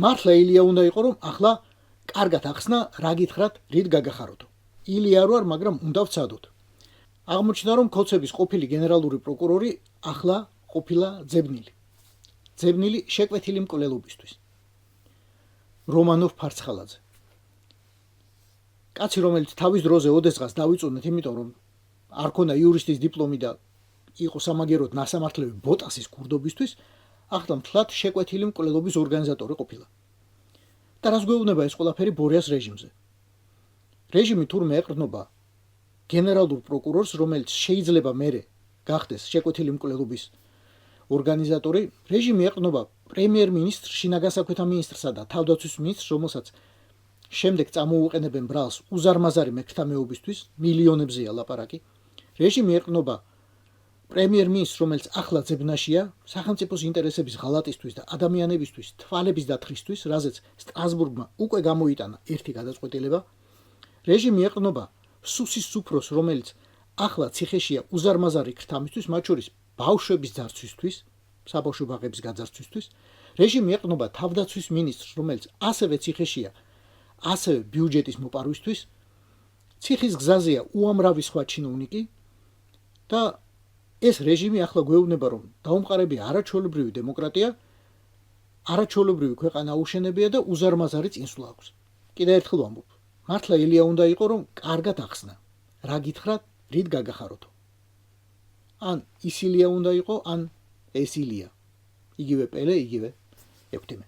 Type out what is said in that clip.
მართლა ილია უნდა იყო რომ ახლა კარგად ახსნა რა გითხრათ რით გაგახაროთ. ილია არ ვარ, მაგრამ უნდა ვცადოთ. აღმოჩნდა რომ ქოცების ყოფილი გენერალური პროკურორი ახლა ყოფილა ძებნილი. ძებნილი შეკვეთილი მკვლელობისთვის. რომანოვ ფარცხალაძე. კაცი რომელიც თავის დროზე ოდესღაც დავიწუნეთ, იმიტომ რომ არ ქონდა იურისტის დიპლომი და იყო სამაგეროდ ნასამართლები ბოტასის ქურდობისთვის, ახლა მთლად შეკვეთილი მკვლელობის ორგანიზატორი ყოფილა. და რას გვეუბნება ეს ყველაფერი ბორიას რეჟიმზე? რეჟიმი თურმე ეყრდნობა გენერალურ პროკურორს, რომელიც შეიძლება მერე გახდეს შეკვეთილი მკვლელობის ორგანიზატორი, რეჟიმი ეყრდნობა პრემიერ-მინისტრს, შინაგანსაქმეთა მინისტრსა და თავდაცვის მინისტრს, რომელსაც შემდეგ წამოუყენებენ ბრალს უზარმაზარი მექრთამეობისთვის, მილიონებზეა ლაპარაკი. რეჟიმი ეყრდნობა პრემიერ-მინისტრს, რომელიც ახლა ძებნაშია სახელმწიფოს ინტერესების ღალატისთვის და ადამიანებისთვის თვალების დათხრისთვის, რაზეც სტრასბურგმა უკვე გამოიტანა ერთი გადაწყვეტილება. რეჟიმი ეყრდნობა სუსის სუფროს, რომელიც ახლა ციხეშია უზარმაზარი ქრთამისთვის, მათ შორის ბავშვების ძარცვისთვის, საბავშვო ბაღების გაძარცვისთვის. რეჟიმი ეყრდნობა თავდაცვის მინისტრს, რომელიც ასევე ციხეშია, ასევე ბიუჯეტის მოპარვისთვის. ციხის გზაზეა უამრავი სხვა ჩინოვნიკი და ეს რეჟიმი ახლა გვეუბნება რომ დაუმყარებია არაჩვეულებრივი დემოკრატია, არაჩვეულებრივი ქვეყანა აუშენებია და უზარმაზარი წინსვლა აქვს. კიდევ ერთხელ ვამბობ, მართლა ილია უნდა იყო რომ კარგად ახსნა რა გითხრათ რით გაგახაროთ. ან ის ილია უნდა იყო, ან ეს ილია. იგივე პელე, იგივე ექვთიმე.